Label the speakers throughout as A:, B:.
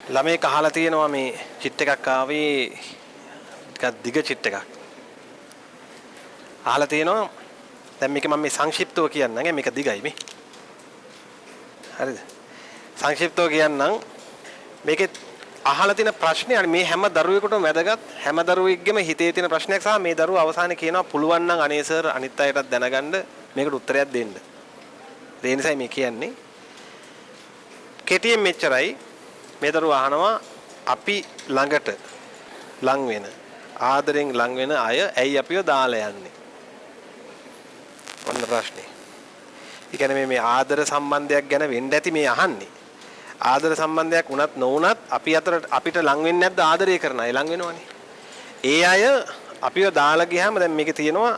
A: ළමේ කහලා තියෙනවා මේ චිට් එකක් ආවේ ටිකක් දිග චිට් එකක්. අහලා තියෙනවා දැන් මේක මම මේ සංක්ෂිප්තව කියන්නම් මේක දිගයි මේ. හරිද? සංක්ෂිප්තව කියන්නම් මේකේ අහලා තියෙන ප්‍රශ්නේ මේ හැම දරුවෙකුටම වැදගත් හැම දරුවෙක්ගෙම හිතේ තියෙන ප්‍රශ්නයක් සහ මේ දරුවා අවසානයේ කියනවා පුළුවන් නම් අනේ සර් අනිත් අයටත් දැනගන්න මේකට උත්තරයක් දෙන්න. ඒ නිසායි මේ කියන්නේ. කෙටියෙන් මෙච්චරයි. මේ දරුවා අහනවා අපි ළඟට ලං වෙන ආදරෙන් ලං වෙන අය ඇයි අපිව දාලා යන්නේ? ඔන්න ප්‍රශ්නේ. ඒ කියන්නේ මේ ආදර සම්බන්ධයක් ගැන වෙන්න ඇති මේ අහන්නේ. ආදර සම්බන්ධයක් වුණත් නොවුණත් අපි අතර අපිට ලං වෙන්නේ නැද්ද ආදරය කරන අය ලං වෙනවනේ. ඒ අය අපිව දාලා ගියාම දැන් මේකේ තියෙනවා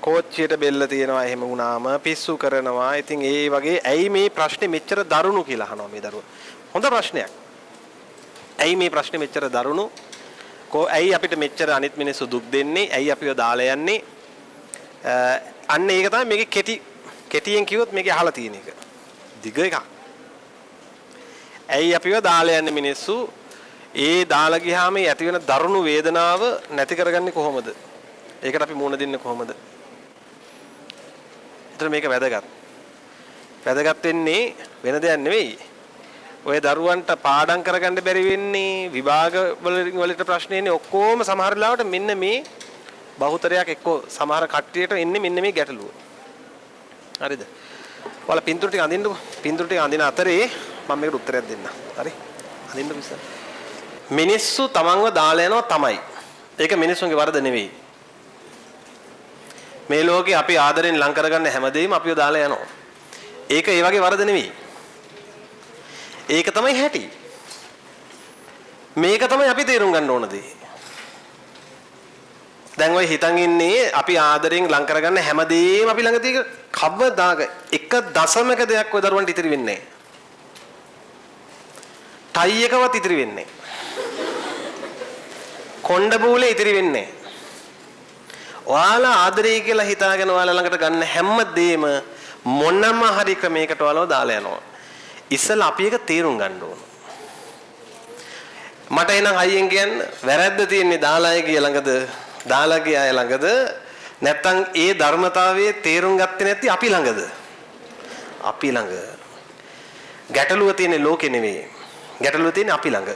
A: කෝච්චියට බෙල්ල තියෙනවා එහෙම වුණාම පිස්සු කරනවා. ඉතින් ඒ වගේ ඇයි මේ ප්‍රශ්නේ මෙච්චර දරුණු කියලා අහනවා මේ දරුවා. හොඳ ප්‍රශ්නයක්. ඇයි මේ ප්‍රශ්නේ මෙච්චර දරුණු? ඇයි අපිට මෙච්චර අනිත් මිනිස්සු දුක් දෙන්නේ? ඇයි අපිව දාලා යන්නේ? අන්න ඒක තමයි මේකේ කෙටියෙන් කිව්වොත් මේකේ අහලා තියෙන එක. දිග එකක්. ඇයි අපිව දාලා යන්නේ මිනිස්සු? ඒ දාලා ගියාම ඇති වෙන දරුණු වේදනාව නැති කරගන්නේ කොහොමද? ඒකට අපි මුණ දෙන්නේ කොහොමද? ඒතර මේක වැදගත්. වැදගත් වෙන්නේ වෙන දෙයක් නෙවෙයි. ඔය දරුවන්ට පාඩම් කරගන්න බැරි වෙන්නේ විභාග වලට ප්‍රශ්න එන්නේ ඔක්කොම සමහර වෙලාවට මෙන්න මේ බහුතරයක් එක්ක සමහර කට්ටියට එන්නේ මෙන්න මේ ගැටලුව. හරිද? ඔයාලා පින්තූර ටික අඳින්නකෝ. පින්තූර ටික අඳින අතරේ මම මේකට උත්තරයක් දෙන්නම්. හරි? අඳින්න පිස්සන්. මිනිස්සු තමන්ව දාලා යනවා තමයි. ඒක මිනිස්සුන්ගේ වරද නෙවෙයි. මේ ලෝකේ අපි ආදරෙන් ලං කරගන්න හැමදේම අපිව දාලා යනවා. ඒක ඒ වගේ වරද නෙවෙයි. ඒක තමයි හැටි. මේක තමයි අපි තේරුම් ගන්න ඕන දේ. දැන් ඔය හිතන් ඉන්නේ අපි ආදරෙන් ලං කරගන්න හැමදේම අපි ළඟ තියෙක කවදාක එක දශමක දෙයක් ඔය දරුවන්ට ඉතිරි වෙන්නේ නැහැ. ටයි එකවත් ඉතිරි වෙන්නේ නැහැ. කොණ්ඩ බූලේ ඉතිරි වෙන්නේ නැහැ. ඔයාලා ආදරේ කියලා හිතාගෙන ඔයාලා ළඟට ගන්න හැමදේම මොනම හරි ක්‍රමයකට ඔයාලව දාලා යනවා. ඉස්සෙල්ලා අපි එක තේරුම් ගන්න ඕන. මට එනම් අයියෙන් කියන්න වැරද්ද තියෙන්නේ දාලාය කිය ළඟද දාලා ගිය අය ළඟද නැත්නම් ඒ ධර්මතාවයේ තේරුම් ගත්තේ නැති අපි ළඟද? අපි ළඟ. ගැටලුව තියෙන්නේ ලෝකේ නෙවෙයි. ගැටලුව තියෙන්නේ අපි ළඟ.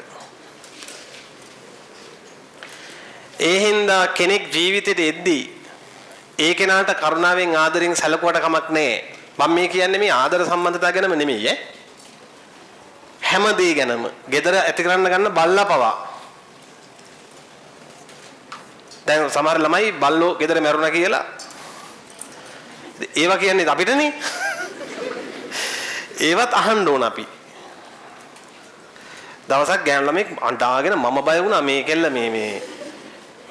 A: ඒ හින්දා කෙනෙක් ජීවිතේට එද්දී ඒ කෙනාට කරුණාවෙන් ආදරෙන් සැලකුවට කමක් නැහැ. මම මේ කියන්නේ මේ ආදර සම්බන්ධතාව ගැනම නෙමෙයි ඈ. හැම දේ ගැනම. gedara ඇති කරන්න ගන්න බල්ලා පවා. දැන් සමහර ළමයි බල්ලෝ gedara මැරුණා කියලා ඒවා කියන්නේ අපිටනේ. ඒවත් අහන්න ඕන අපි. දවසක් ගෑනු ළමෙක් අඬාගෙන මම බය වුණා මේ කෙල්ල මේ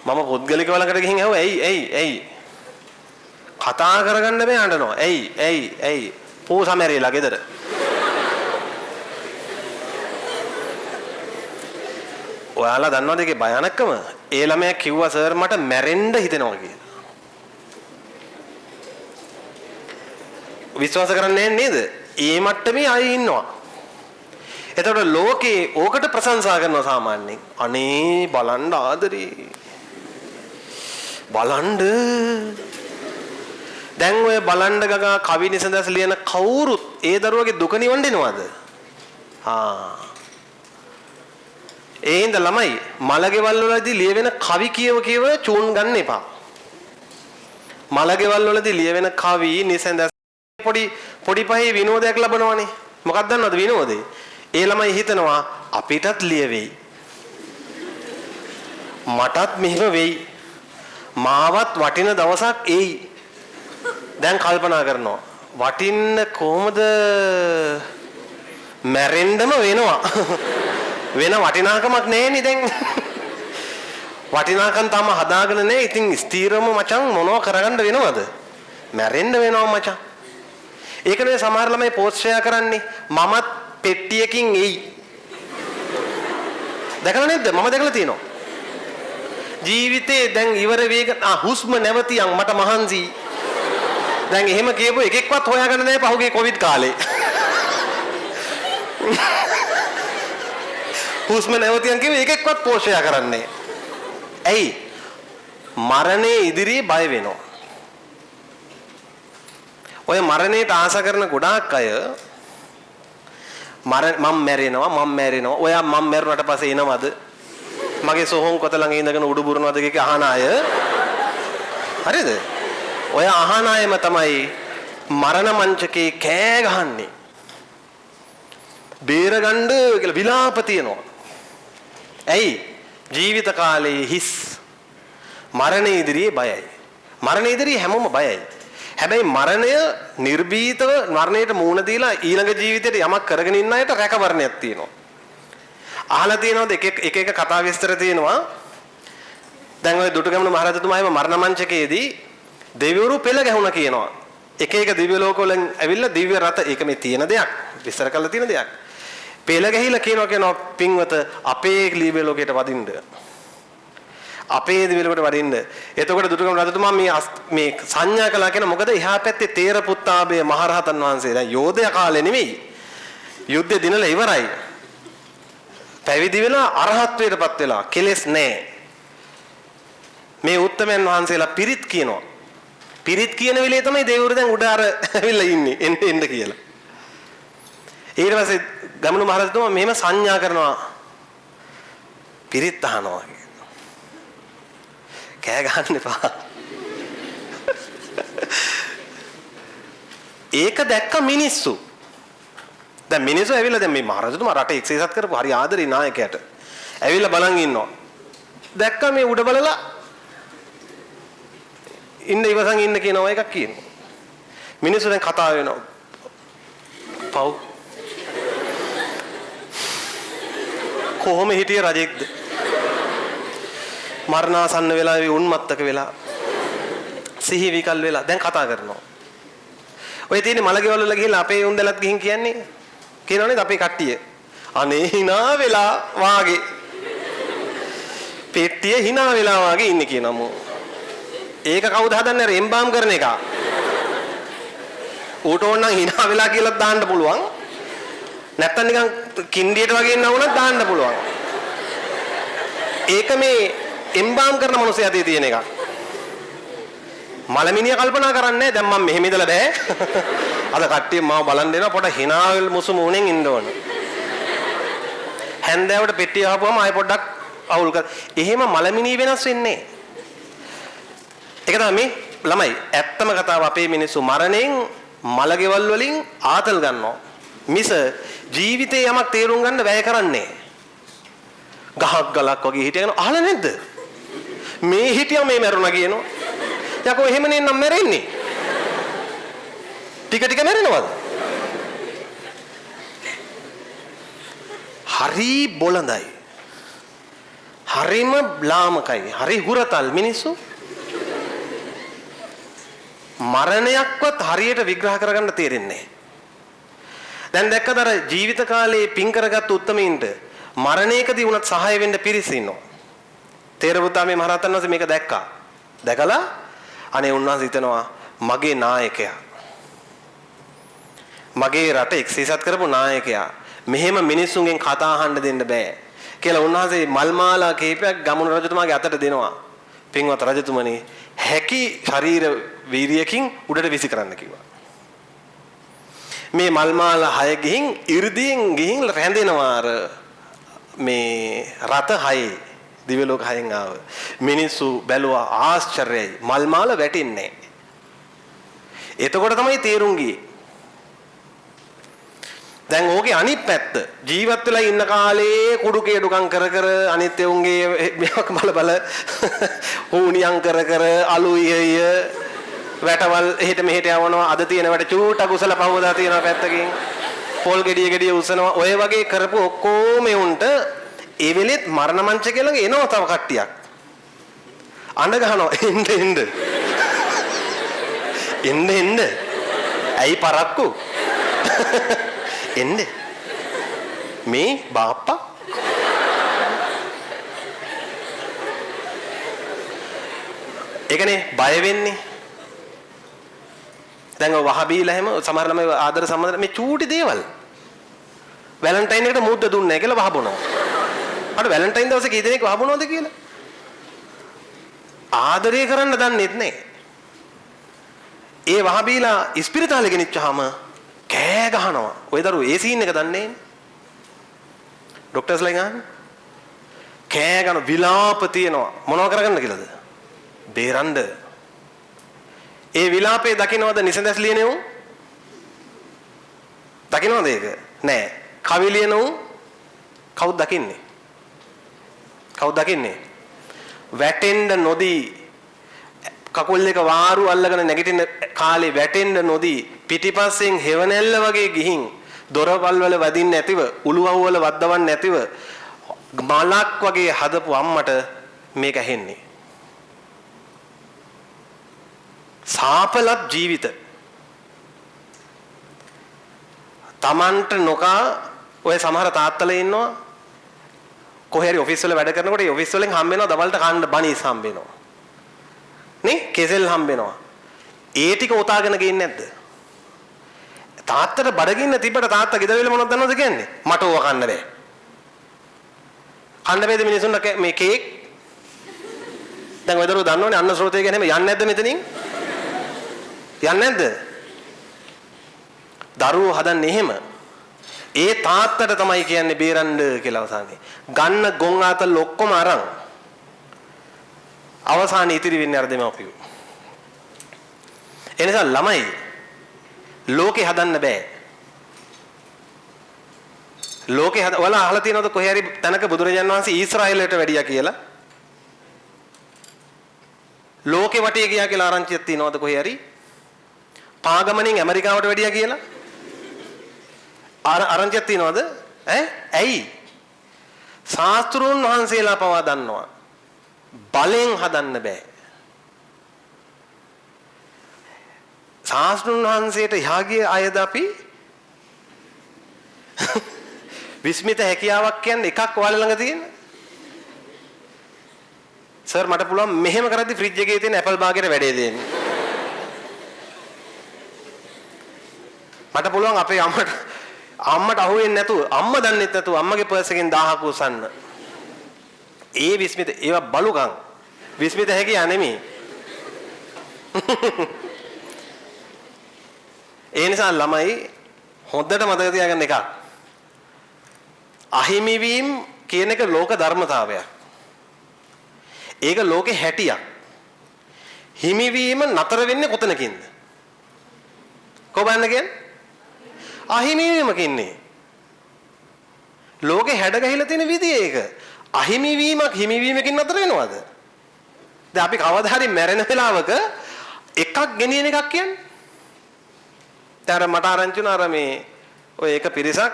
A: මම පුද්ගලික වලකට ගිහින් ඇහුවා ඇයි කතා කරගන්න බෑ අඬනවා. ඇයි පෝ සමරේලා gedara. ඔයාලා දන්නවද ඒකේ භයානකම? ඒ ළමයා කිව්වා සර් මට මැරෙන්න හිතෙනවා කියලා. විශ්වාස කරන්නේ නේද? ඒ මට්ටමේ අය ඉන්නවා. එතකොට ලෝකේ ඕකට ප්‍රශංසා කරනවා සාමාන්‍යයෙන්. අනේ බලන්න ආදරේ. බලන්න. දැන් ඔය බලන්න ගගා කවි නිසඳස් ලියන කවුරුත් ඒ දරුවගේ දුක නිවන්න දෙනවද? ඒ හින්දා ළමයි මලගෙවල් වලදී ලියවෙන කවි කියව චූන් ගන්න එපා. මලගෙවල් වලදී ලියවෙන කවි නිසඳස් පොඩි පහේ විනෝදයක් ලබනවනේ. මොකක්ද දන්නවද විනෝදේ? ඒ ළමයි හිතනවා අපිටත් ලියවෙයි. මටත් මෙහෙම වෙයි. මාවත් වටින දවසක් එයි. දැන් කල්පනා කරනවා වටින්න කොහොමද? මැරෙන්නම වෙනවා. වෙන වටිනාකමක් නැහෙනේ දැන්. වටිනාකම් තම හදාගෙන නැහැ. ඉතින් ස්ථීරම මචං මොනව කරගන්න වෙනවද? මැරෙන්න වෙනවා මචං. ඒකනේ සමහර ළමයි පෝස්ට් ෂෙයා කරන්නේ මමත් පෙට්ටියකින් එයි. දැකලා නැද්ද? මම දැකලා තියෙනවා. ජීවිතේ දැන් ඉවර වේගන හුස්ම නැවතියන් මට මහන්සි. දැන් එහෙම කියපු එකෙක්වත් හොයාගන්න නැහැ පහුගිය කොවිඩ් කාලේ. හුස්ම නැවතියන් කිව්වේ එකෙක්වත් පෝෂණය කරන්නේ. ඇයි? මරණේ ඉදිරියේ බය වෙනවා. ඔය මරණයට ආස කරන ගොඩාක් අය මම මැරෙනවා. ඔයා මම මැරුණාට පස්සේ එනවද? මගේ සොහොන් කොත ළඟ ඉඳගෙන උඩු බුරනවද කිය අහන අය. හරිද? ඔය අහන අයම තමයි මරණ මංචකේ කෑ ගහන්නේ. බේරගන්න කියලා විලාප තියනවා. ඇයි? ජීවිත කාලේ හිස්. මරණය ඉදිරියේ බයයි. මරණය ඉදිරියේ හැමෝම බයයි. හැබැයි මරණය නිර්භීතව මරණයට මුහුණ දීලා ඊළඟ ජීවිතේට යමක් කරගෙන ඉන්න අයට රැකවරණයක් තියෙනවා. අහලා තියෙනවද එක එක කතා විස්තර තියෙනවා. දැන් ඔය දුටුගැමුණු මහරජතුමා එහෙම මරණ මංචකයේදී දෙවිවරු පෙළ ගැහුණා කියනවා. එක එක දිව්‍ය ලෝකවලින් ඇවිල්ලා දිව්‍ය රත ඒක මේ තියෙන දෙයක්. විස්තර කරලා තියෙන දෙයක්. පෙළ ගැහිලා කියනවා පින්වත අපේ දිව්‍ය ලෝකයට වදින්න. අපේ දිව්‍ය ලෝකයට වදින්න. එතකොට දුටුගැමුණු රජතුමා මේ සංඥා කළා කියන මොකද එහා පැත්තේ තේර පුත්තාබේ මහරහතන් වහන්සේ දැන් යෝධය කාලේ නෙමෙයි. යුද්ධය දිනලා ඉවරයි. පැවිදි වෙලා අරහත්ත්වයටපත් වෙලා කෙලෙස් නැහැ. මේ උත්තමයන් වහන්සේලා පිරිත් කියනවා. පිරිත් කියන වෙලේ තමයි දෙවිවරු දැන් උඩ අර ඇවිල්ලා ඉන්නේ එන්න කියලා. ඊට පස්සේ ගමනු මහරජතුමා මෙහෙම සංඥා කරනවා. පිරිත් අහනවා. කෑ ගන්න එපා. ඒක දැක්ක මිනිස්සු. දැන් මිනිස්සු ඇවිල්ලා දැන් මේ මහරජතුමා රට එක්සේසත් කරපු හරි ආදරේ නායකයාට. ඇවිල්ලා බලන් ඉන්නවා. දැක්ක මේ උඩ බලලා ඉන්න ඉවසන් ඉන්න කියනවා එකක් කියනවා. මිනිස්සු දැන් කතා වෙනවා. පව්. කොහොම හිටියේ රජෙක්ද? මරණාසන්න වෙලා උන්මත්තක වෙලා සිහි විකල් වෙලා දැන් කතා කරනවා. ඔය තියෙන මලගෙවල් වල ගිහිල්ලා අපේ උන්දලත් ගිහින් කියනවනේ අපේ කට්ටිය. අනේ hina වෙලා වාගේ. පෙට්ටිය hina වෙලා වාගේ ඉන්නේ කියනමු. ඒක කවුද හදන්නේ අර එම්බාම් කරන එක? ඌට ඕන නම් hina වෙලා කියලා දාන්න පුළුවන්. නැත්තම් නිකන් කින්ඩියට වගේ නවුනත් දාන්න පුළුවන්. ඒක මේ එම්බාම් කරන මිනිස්සයා අතේ තියෙන එක. මලමිනිය කල්පනා කරන්නේ දැන් මම මෙහෙම ඉඳලා බෑ. අද කට්ටිය මාව බලන් දෙනවා පොඩ hinaවල් මුසු මූණෙන් ඉන්න ඕන. හැන්දෑවට පෙට්ටිය ආපුවම ආයෙ පොඩ්ඩක් අවුල් කර. එහෙම මලමිනිය වෙනස් වෙන්නේ. ඒක තමයි ළමයි ඇත්තම කතාව අපේ මිනිස්සු මරණයෙන් මලගෙවල් වලින් ආතල් ගන්නවා. මිස ජීවිතේ යමක් තේරුම් ගන්න වැය කරන්නේ. ගහක් ගලක් වගේ හිටියගෙන අහලා නැද්ද? මේ හිටියා මේ මැරුණා කියනවා. යකෝ එහෙම නෙන්නම් මැරෙන්නේ. ටික ටික මැරෙනවද? හරි බොළඳයි. හරිම ලාමකයි. හරි හුරතල් මිනිස්සු. මරණයක්වත් හරියට විග්‍රහ කරගන්න තේරෙන්නේ නැහැ. දැන් දැක්කද අර ජීවිත කාලේ පින් කරගත් උත්තමයින්ට මරණයකදී වුණත් සහාය වෙන්න පිරිස ඉන්නවා. තේරවුතාමේ මහරහතන් වහන්සේ මේක දැක්කා. දැකලා අනේ උන්වහන්සේ හිතනවා මගේ නායකයා. මගේ රට එක්සේසත් කරපු නායකයා. මෙහෙම මිනිස්සුන්ගෙන් කතා අහන්න දෙන්න බෑ කියලා උන්වහන්සේ මල් මාලා කීපයක් ගමනු රජතුමාගේ අතට දෙනවා. පින්වත් රජතුමනි හැකි ශරීර වීරියකින් උඩට විසි කරන්න කිව්වා. මේ මල් මාලා 6 ගිහින් 이르දීන් ගිහින් රැඳෙනවා අර මේ රත 6 දිව්‍ය ලෝක 6න් ආව මිනිස්සු බැලුවා ආශ්චර්යයි මල් මාල වැටෙන්නේ. එතකොට තමයි තේරුම් ගියේ. දැන් ඕකේ අනිත් පැත්ත ජීවත් වෙලා ඉන්න කාලේ කුඩු කේඩුකම් කර කර අනිත් උන්ගේ මේක බල හුණියම් කර කර අලුයිය වැටවල් එහෙට මෙහෙට යවනවා. අද තියෙන වැට චූට කුසල පහවදා තියෙනවා පැත්තකින්. පොල් ගෙඩිය උසනවා. ඔය වගේ කරපු ඔක්කොම උන්ට ඒ වෙලෙත් මරණ මංචකේ ළඟ එනවා තව කට්ටියක්. අඬ ගහනවා එන්න. ඇයි පරක්කු? එන්න. මේ බාප්පා ඒකනේ බය වෙන්නේ. දැන් ඔය වහබීලා හැම සමහර ළමයි ආදර සම්බන්ධ මේ චූටි දේවල් වැලන්ටයින් එකට මුද්ද දුන්නේ නැහැ කියලා වහබනවා. අර වැලන්ටයින් දවසේ කී දෙනෙක් වහබනවද කියලා. ආදරය කරන්න දන්නේත් නැහැ. ඒ වහබීලා ඉස්පිරිතාලේ ගෙනිච්චාම කෑ ගහනවා. ඔය දරුවෝ ඒ සීන් එක දන්නේ නැහැ. ડોක්ටර්ස්ලා ගහන්නේ. කෑ ගන්න විලාප තියනවා. මොනව කරගන්න කියලාද? බේරන්න. ඒ විලාපේ දකින්නවද නිසඳස් ලියනේ උන්? දකින්නවද ඒක? නෑ. කවි ලියනෝ කවුද දකින්නේ? කවුද දකින්නේ? වැටෙන්න නොදී කකුල් දෙක වාරු අල්ලගෙන නැගිටින කාලේ වැටෙන්න නොදී පිටිපස්සෙන් හෙවණැල්ල වගේ ගිහින් දොරවල් වල වදින්න නැතිව උළුවව් වල වද්දවන්න නැතිව මලක් වගේ හදපු අම්මට මේක ඇහෙන්නේ. සාපලත් ජීවිත තමන්ට නොකා ඔය සමහර තාත්තලා ඉන්නවා කොහේ හරි ඔෆිස් වල වැඩ කරනකොට ඒ ඔෆිස් වලින් හම්බ වෙනවා දවල්ට කන්න බනීස් හම්බ වෙනවා නේ කෙසෙල් හම්බ වෙනවා ඒ ටික උතාගෙන ගින්නේ නැද්ද තාත්තට බඩගින්න තිබ්බට තාත්තා ගෙදරවිල මොනවද දන්නවද කියන්නේ මට ඕවා කන්න බෑ කන්න බෑද මිනිසුන්ට මේ කේක් දැන් ඔය දරුවෝ දන්නවනේ අන්න ස්රෝතය ගැන යන්නේ නැද්ද මෙතනින් යන්නේ නැද්ද දරුවෝ හදන්නේ එහෙම ඒ තාත්තට තමයි කියන්නේ බේරන්න කියලා අවසානයේ. ගන්න ගොන් ආතල් ඔක්කොම අරන් අවසානයේ ඉතිරි වෙන්නේ අර දෙමව්පියෝ. ඒ නිසා ළමයි ලෝකේ හදන්න බෑ. ලෝකේ ඔයාලා අහලා තියෙනවද කොහේ හරි තැනක බුදුරජාණන් වහන්සේ ඊශ්‍රායලයට වැඩියා කියලා? ලෝකේ වටේ ගියා කියලා ආරංචියක් තියෙනවද කොහේ හරි? පාගමනින් ඇමරිකාවට වැඩියා කියලා? ආරංචියක් තියනවද? ඇයි? ශාස්ත්‍රෝන් වහන්සේලා පවා දන්නවා. බලෙන් හදන්න බෑ. ශාස්ත්‍රෝන් වහන්සේට යහගිය අයද අපි විස්මිත හැකියාවක් කියන්නේ එකක් ඔයාලා ළඟ තියෙන. සර් මට පුළුවන් මෙහෙම කරද්දි ෆ්‍රිජ් එකේ තියෙන ඇපල් බාගෙට වැඩේ දෙන්න. මට පුළුවන් අපේ අම්මට අහුවෙන්නේ නැතුව අම්මා දන්නෙත් නැතුව අම්මගේ පර්ස් එකෙන් 1000ක් උස්සන්න. ඒ විස්මිත ඒවා බලුකම් විස්මිත හැකියා නෙමෙයි. ඒ නිසා ළමයි හොඳට මතක තියාගන්න එකක්. අහිමි වීම කියන එක ලෝක ධර්මතාවයක්. ඒක ලෝකේ හැටියක්. හිමිවීම නතර වෙන්නේ කොතනකින්ද? කොබන්න කියන්නේ? අහිමිවීමක ඉන්නේ. ලෝකේ හැඩ ගහිලා තියෙන විදිය ඒක. අහිමිවීමක් හිමිවීමකින් නතර වෙනවද? දැන් අපි කවදා හරි මැරෙන වෙලාවක එකක් ගෙනියන එකක් කියන්නේ. දැන් මට ආරංචි වුණා අර මේ ඔය එක පිරිසක්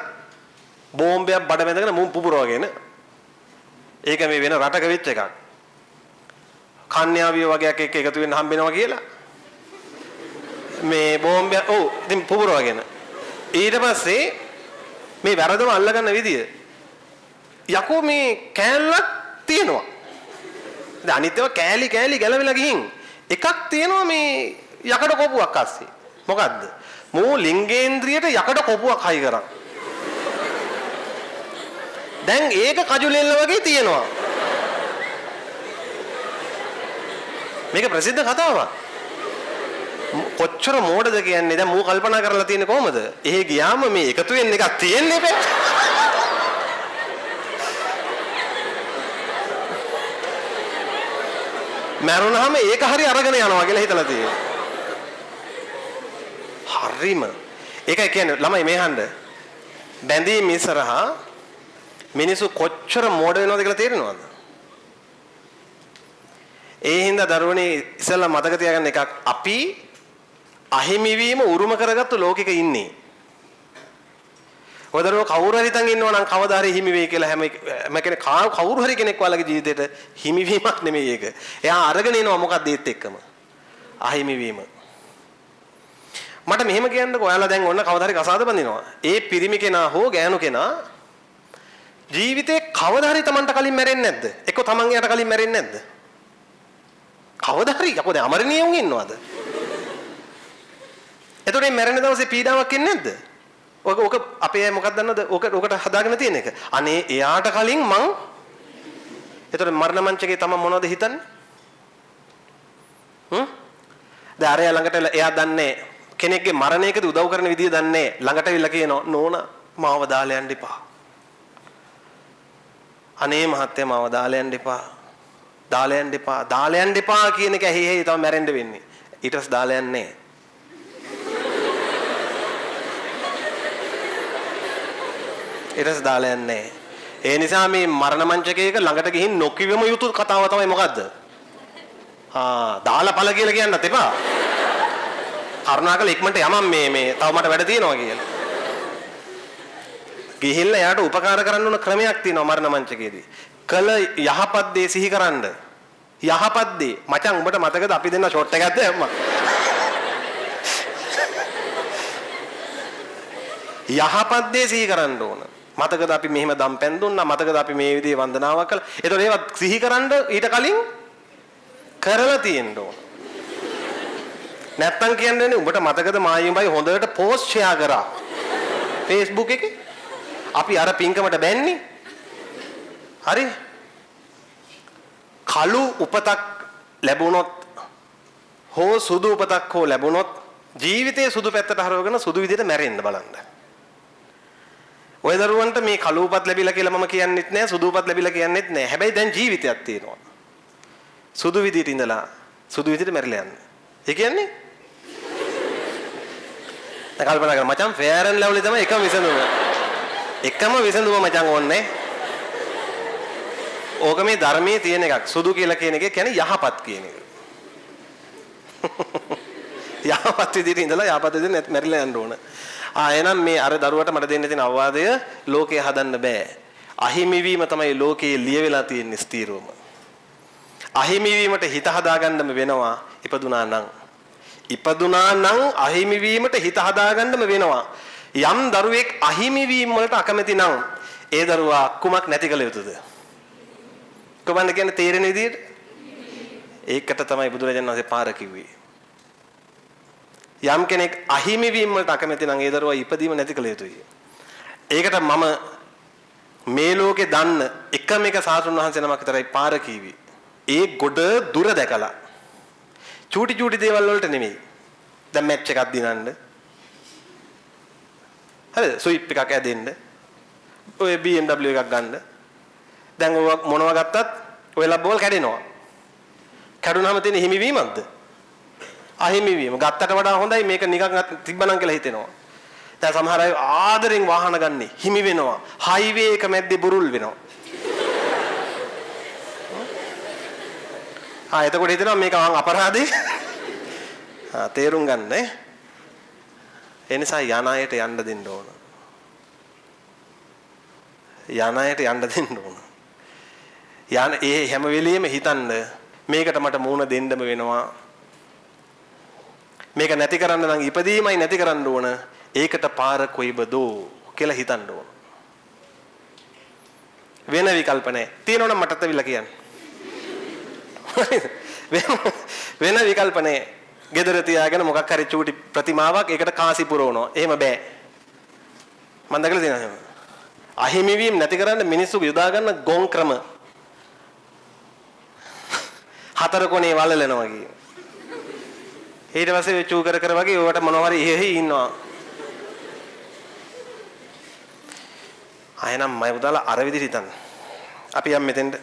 A: බෝම්බයක් බඩ බැඳගෙන මුම් පුපුරවගෙන ඒක මේ වෙන රටක වෙච්ච එකක්. කන්‍යාවිය වගේක් එක්ක එකතු වෙන්න හම්බ වෙනවා කියලා. මේ බෝම්බය ඔව් ඉතින් පුපුරවගෙන ඊට පස්සේ මේ වැරදම අල්ලගන්න විදිය යකෝ මේ කෑල්ලක් තියෙනවා. දැන් අනිත් ඒවා කෑලි ගැලවිලා ගිහින් එකක් තියෙනවා මේ යකඩ කොපුවක් අස්සේ. මොකද්ද? මෝ ලිංගේන්ද්‍රියට යකඩ කොපුවක් හයි කරා. දැන් ඒක කජුලෙල්ල වගේ තියෙනවා. මේක ප්‍රසිද්ධ කතාවක්. කොච්චර මෝඩද කියන්නේ දැන් මූ කල්පනා කරලා තියෙන්නේ කොහමද? එහෙ ගියාම මේ එකතු වෙන්න එකක් තියෙන්නේ බෑ. මරුණාම ඒක හරි අරගෙන යනවා කියලා හිතලා තියෙනවා. හරිම. ඒකයි කියන්නේ ළමයි මේහඬ. බැඳීම් ඉස්සරහා මිනිස්සු කොච්චර මෝඩ වෙනවද කියලා තේරෙනවද? ඒ හින්දා දරුවනේ ඉස්සෙල්ලා මතක තියාගන්න එකක් අපි අහිමි වීම උරුම කරගත්තු ලෝකෙක ඉන්නේ. ඔය දරුවෝ කවුරු හරි තන් ඉන්නවා නම් කවදා හරි හිමි වෙයි කියලා හැම කෙනෙක් කවුරු හරි කෙනෙක් ඔයාලගේ ජීවිතේට හිමි වීමක් නෙමෙයි ඒක. එයා අරගෙන එනවා මොකක්ද ඒත් එක්කම. අහිමි වීම. මට මෙහෙම කියන්නකෝ ඔයාලා දැන් ඔන්න කවදා හරි කසාද බඳිනවා. ඒ පිරිමි කෙනා හෝ ගෑනු කෙනා ජීවිතේ කවදා හරි Tamanට කලින් මැරෙන්නේ නැද්ද? එක්ක Taman යට කලින් මැරෙන්නේ නැද්ද? කවදා හරි යකෝ දැන් අමරණීය උන් ඉන්නවද? එතකොට මේ මැරෙන දවසේ පීඩාවක් එන්නේ නැද්ද? ඔක අපේ මොකක්ද දන්නවද? ඔකට හදාගෙන තියෙන එක. අනේ එයාට කලින් මං ඒතර මරණ මංචකේ තම මොනවද හිතන්නේ? දැන් අරයා ළඟට එයා දන්නේ කෙනෙක්ගේ මරණයකදී උදව් කරන විදිය දන්නේ ළඟට විල්ලා කියනවා නෝනා මාව දාලා යන්න එපා. අනේ මහත්තයා මාව දාලා යන්න එපා. දාලා යන්න එපා. දාලා යන්න එපා කියන එක ඇහි ඇහි තමයි මැරෙන්න වෙන්නේ. ඊට පස්සේ දාලා යන්නේ ඊට පස්සේ දාලා යන්නේ. ඒ නිසා මේ මරණ මංචකයක ළඟට ගිහින් නොකියවම යුතු කතාව තමයි මොකද්ද? දාලා පළ කියලා කියන්නත් එපා. කරුණාකර ඉක්මනට යමම් මේ තව මට වැඩ තියෙනවා කියලා. ගිහිල්ලා එයාට උපකාර කරන්න ඕන ක්‍රමයක් තියෙනවා මරණ මංචකයේදී. කල යහපත් දේ සිහිකරන්න. යහපත් දේ. මචං උඹට මතකද අපි දෙන්න ෂොට් එකක් දැම්මා. යහපත් දේ සිහිකරන්න ඕන. මතකද අපි මෙහෙම දම්පැන් දුන්නා? මතකද අපි මේ විදිහේ වන්දනාවක් කළා? ඒතකොට ඒවත් සිහිකරන්න ඊට කලින් කරලා තියෙන්න ඕන. නැත්තම් කියන්නේ උඹට මතකද මායිම්බයි හොඳට පෝස්ට් ෂෙයා කරා Facebook එකේ? අපි අර පින්කමට බැන්නේ. හරි? කළු උපතක් ලැබුණොත් හෝ සුදු උපතක් හෝ ලැබුණොත් ජීවිතයේ සුදු පැත්තට හරවගෙන සුදු විදිහට මැරෙන්න බලන්න. ඔය දරුවන්ට මේ කළු උපත් ලැබිලා කියලා මම කියන්නෙත් නෑ, සුදු උපත් ලැබිලා කියන්නෙත් නෑ. හැබැයි දැන් ජීවිතයක් තියෙනවා. සුදු විදිහට ඉඳලා සුදු විදිහට මැරිලා යන්න. ඒ කියන්නේ දැන් කල්පනා කරා මචං ෆෙයර් ඇන්ඩ් ලව්ලි තමයි එකම විසඳුම. එකම විසඳුම මචං ඕනේ. ඕක මේ ධර්මයේ තියෙන එකක්. සුදු කියලා කියන එක කියන්නේ යහපත් කියන එක. යහපත් විදිහට ඉඳලා යහපත් විදිහට මැරිලා යන්න ඕන. එහෙනම් මේ අර දරුවට මට දෙන්න තියෙන අවවාදය ලෝකේ හදන්න බෑ. අහිමි වීම තමයි ලෝකේ ලියවිලා තියෙන ස්ථීරවම. අහිමි වීමට හිත හදාගන්නම වෙනවා ඉපදුනා නම්. ඉපදුනා නම් අහිමි වීමට හිත හදාගන්නම වෙනවා. යම් දරුවෙක් අහිමි වීම වලට අකමැති නම් ඒ දරුවා කුමක් නැති කළ යුතුද? කොබන්න කියන්නේ තේරෙන විදිහට? ඒකට තමයි බුදුරජාණන් වහන්සේ පාර කිව්වේ. යම් කෙනෙක් අහිමි වීම වලට අකමැති නම් ඒ දරුවා ඉපදීම නැති කළ යුතුයි. ඒකට මම මේ ලෝකේ දන්න එකම එක සාසුන් වහන්සේ නමක් විතරයි පාර කිව්වේ. ඒ ගොඩ දුර දැකලා චූටි චූටි දේවල් වලට නෙමෙයි. දැන් මැච් එකක් දිනන්න. හරිද? ස්විප් එකක් ඇදෙන්න. ඔය BMW එකක් ගන්න. දැන් ඔය මොනවා ගත්තත් ඔය ලබ්බෝල් කැඩෙනවා. කැඩුනහම තියෙන හිමිවීමක්ද? අහිමිවීම. ගත්තට වඩා හොඳයි මේක නිකන් තිබ්බනම් කියලා හිතෙනවා. දැන් සමහර අය ආදරෙන් වාහන ගන්නේ හිමි වෙනවා. හයිවේ එක මැද්දේ බුරුල් වෙනවා. එතකොට හිතෙනවා මේක මං අපරාධේ. තේරුම් ගන්න නේ. ඒ නිසා යන අයට යන්න දෙන්න ඕන. යන අයට යන්න දෙන්න ඕන. ඒ හැම වෙලෙම හිතන්න මේකට මට මූණ දෙන්නම වෙනවා. මේක නැති කරන්න නම් ඉපදීමයි නැති කරන්න ඕන. ඒකට පාර කොයිබදෝ කියලා හිතන්න ඕන. වෙන විකල්ප නැහැ. තියෙනවනම් මටත් අවිලා කියන්න. වෙන විකල්ප නැහැ. ගෙදර තියාගෙන මොකක් හරි චූටි ප්‍රතිමාවක් ඒකට කාසි පුරවනවා. එහෙම බෑ. මම දැකලා තියෙනවා එහෙම. අහිමි වීම නැති කරන්න මිනිස්සු යොදා ගන්න ගොන් ක්‍රම. හතර කොනේ වලලනවා කියන. ඊට පස්සේ චූ කර කර වගේ ඔයාට මොනවා හරි එහෙහි ඉන්නවා. ආයෙනම් මම උදාලා අර විදිහට හිතන්න. අපි යම් මෙතෙන්ට